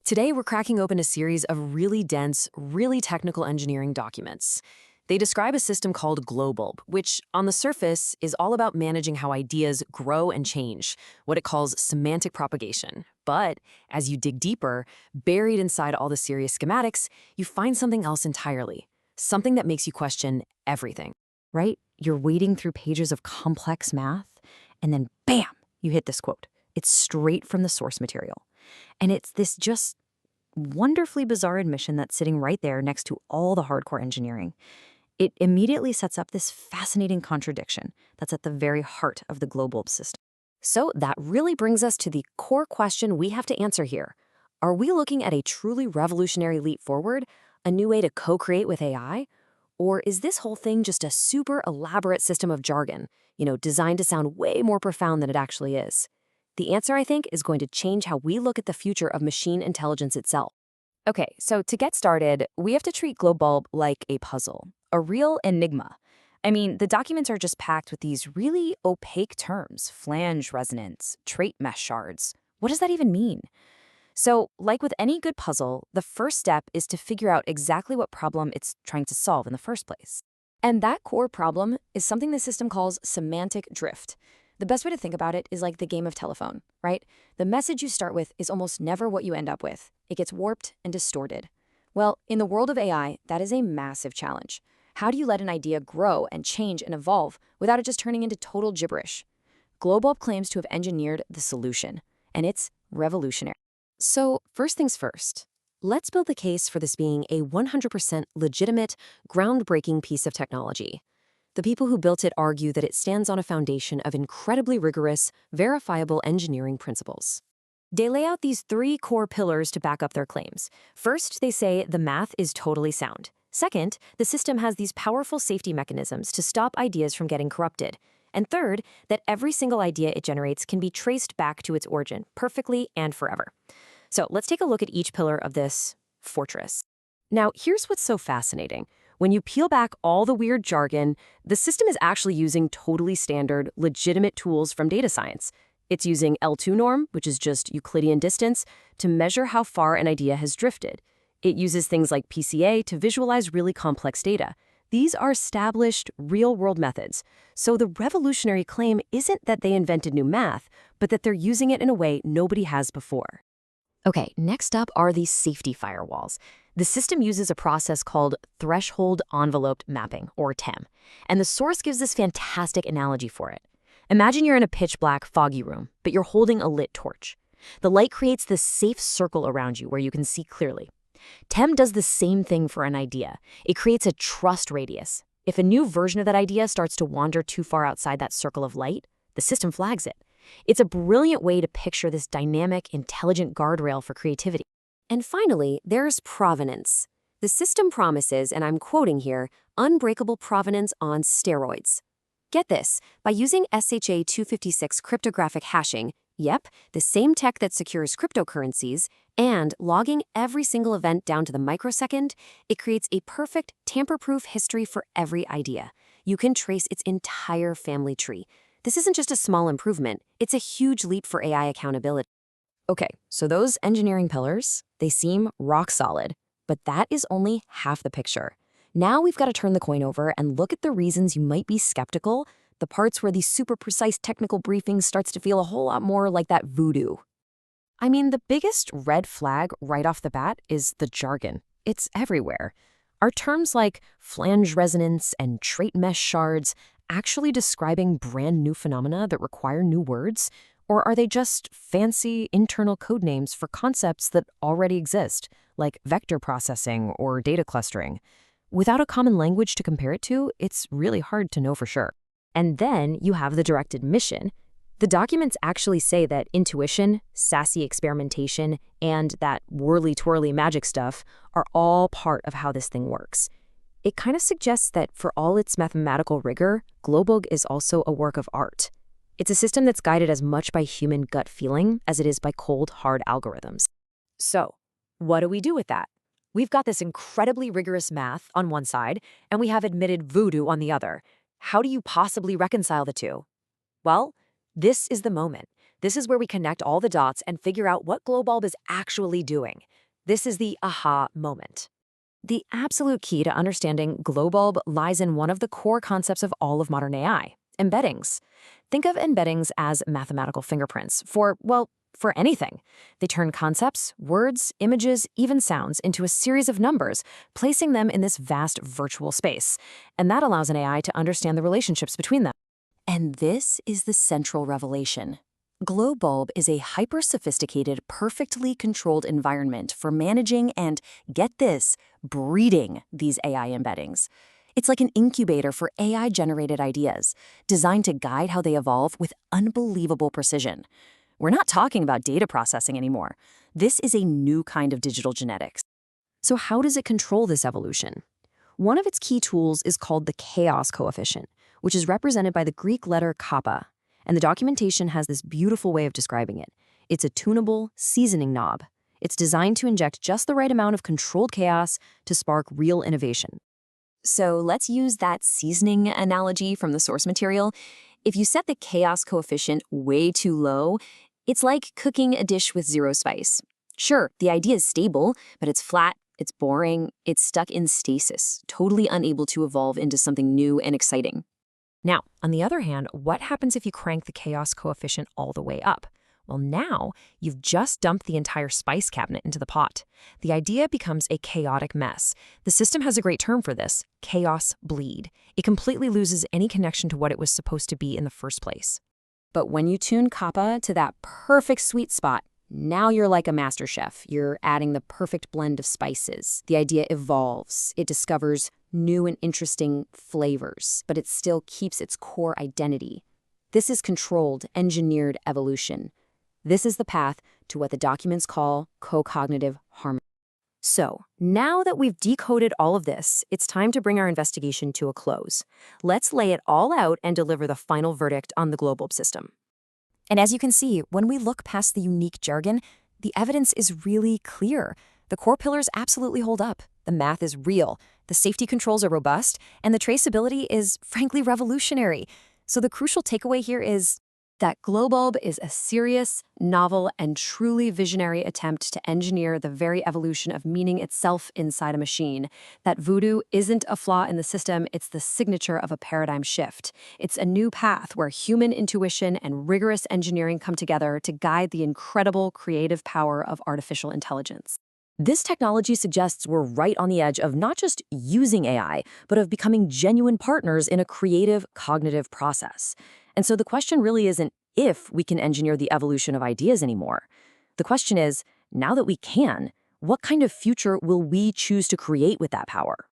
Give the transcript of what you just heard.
Today, we're cracking open a series of really dense, really technical engineering documents. They describe a system called Globulb, which, on the surface, is all about managing how ideas grow and change, what it calls semantic propagation. But as you dig deeper, buried inside all the serious schematics, you find something else entirely. Something that makes you question everything. Right? You're wading through pages of complex math, and then bam, you hit this quote. It's straight from the source material. And it's this just wonderfully bizarre admission that's sitting right there next to all the hardcore engineering. It immediately sets up this fascinating contradiction that's at the very heart of the Globulb system. So that really brings us to the core question we have to answer here. Are we looking at a truly revolutionary leap forward, a new way to co-create with AI? Or is this whole thing just a super elaborate system of jargon, designed to sound way more profound than it actually is? The answer, I think, is going to change how we look at the future of machine intelligence itself. Okay, so to get started, we have to treat Globulb like a puzzle, a real enigma. I mean, the documents are just packed with these really opaque terms: flange resonance, trait mesh shards. What does that even mean? So, like with any good puzzle, the first step is to figure out exactly what problem it's trying to solve in the first place. And that core problem is something the system calls semantic drift. The best way to think about it is like the game of telephone, right? The message you start with is almost never what you end up with. It gets warped and distorted. Well, in the world of AI, that is a massive challenge. How do you let an idea grow and change and evolve without it just turning into total gibberish? Globulb claims to have engineered the solution, and it's revolutionary. So, first things first, let's build the case for this being a 100% legitimate, groundbreaking piece of technology. The people who built it argue that it stands on a foundation of incredibly rigorous, verifiable engineering principles. They lay out these three core pillars to back up their claims. First, they say the math is totally sound. Second, the system has these powerful safety mechanisms to stop ideas from getting corrupted. And third, that every single idea it generates can be traced back to its origin perfectly and forever. So let's take a look at each pillar of this fortress. Now, here's what's so fascinating. When you peel back all the weird jargon, the system is actually using totally standard, legitimate tools from data science. It's using L2 norm, which is just Euclidean distance, to measure how far an idea has drifted. It uses things like PCA to visualize really complex data. These are established, real-world methods. So the revolutionary claim isn't that they invented new math, but that they're using it in a way nobody has before. Okay, next up are these safety firewalls. The system uses a process called threshold enveloped mapping, or TEM, and the source gives this fantastic analogy for it. Imagine you're in a pitch-black, foggy room, but you're holding a lit torch. The light creates this safe circle around you where you can see clearly. TEM does the same thing for an idea. It creates a trust radius. If a new version of that idea starts to wander too far outside that circle of light, the system flags it. It's a brilliant way to picture this dynamic, intelligent guardrail for creativity. And finally, there's provenance. The system promises, and I'm quoting here, unbreakable provenance on steroids. Get this, by using SHA-256 cryptographic hashing, yep, the same tech that secures cryptocurrencies, and logging every single event down to the microsecond, it creates a perfect, tamper-proof history for every idea. You can trace its entire family tree. This isn't just a small improvement, it's a huge leap for AI accountability. Okay, so those engineering pillars, they seem rock solid, but that is only half the picture. Now we've got to turn the coin over and look at the reasons you might be skeptical, the parts where these super precise technical briefings starts to feel a whole lot more like that voodoo. I mean, the biggest red flag right off the bat is the jargon. It's everywhere. Are terms like flange resonance and trait mesh shards actually describing brand new phenomena that require new words? Or are they just fancy internal code names for concepts that already exist, like vector processing or data clustering? Without a common language to compare it to, it's really hard to know for sure. And then you have the directed mission. The documents actually say that intuition, sassy experimentation, and that whirly-twirly magic stuff are all part of how this thing works. It kind of suggests that for all its mathematical rigor, Globulb is also a work of art. It's a system that's guided as much by human gut feeling as it is by cold, hard algorithms. So, what do we do with that? We've got this incredibly rigorous math on one side, and we have admitted voodoo on the other. How do you possibly reconcile the two? Well, this is the moment. This is where we connect all the dots and figure out what Globulb is actually doing. This is the aha moment. The absolute key to understanding Globulb lies in one of the core concepts of all of modern AI, embeddings. Think of embeddings as mathematical fingerprints for anything. They turn concepts, words, images, even sounds into a series of numbers, placing them in this vast virtual space. And that allows an AI to understand the relationships between them. And this is the central revelation. Globulb is a hyper-sophisticated, perfectly controlled environment for managing and, get this, breeding these AI embeddings. It's like an incubator for AI-generated ideas, designed to guide how they evolve with unbelievable precision. We're not talking about data processing anymore. This is a new kind of digital genetics. So how does it control this evolution? One of its key tools is called the chaos coefficient, which is represented by the Greek letter kappa. And the documentation has this beautiful way of describing it. It's a tunable, seasoning knob. It's designed to inject just the right amount of controlled chaos to spark real innovation. So let's use that seasoning analogy from the source material. If you set the chaos coefficient way too low, it's like cooking a dish with zero spice. Sure, the idea is stable, but it's flat, it's boring, it's stuck in stasis, totally unable to evolve into something new and exciting. Now, on the other hand, what happens if you crank the chaos coefficient all the way up? Well, now you've just dumped the entire spice cabinet into the pot. The idea becomes a chaotic mess. The system has a great term for this: chaos bleed. It completely loses any connection to what it was supposed to be in the first place. But when you tune kappa to that perfect sweet spot, now you're like a master chef. You're adding the perfect blend of spices. The idea evolves. It discovers new and interesting flavors, but it still keeps its core identity. This is controlled, engineered evolution. This is the path to what the documents call co-cognitive harmony. So, now that we've decoded all of this, it's time to bring our investigation to a close. Let's lay it all out and deliver the final verdict on the Globulb system. And as you can see, when we look past the unique jargon, the evidence is really clear. The core pillars absolutely hold up. The math is real, the safety controls are robust, and the traceability is, frankly, revolutionary. So the crucial takeaway here is that Globulb is a serious, novel, and truly visionary attempt to engineer the very evolution of meaning itself inside a machine. That voodoo isn't a flaw in the system, it's the signature of a paradigm shift. It's a new path where human intuition and rigorous engineering come together to guide the incredible creative power of artificial intelligence. This technology suggests we're right on the edge of not just using AI, but of becoming genuine partners in a creative, cognitive process. And so the question really isn't if we can engineer the evolution of ideas anymore. The question is, now that we can, what kind of future will we choose to create with that power?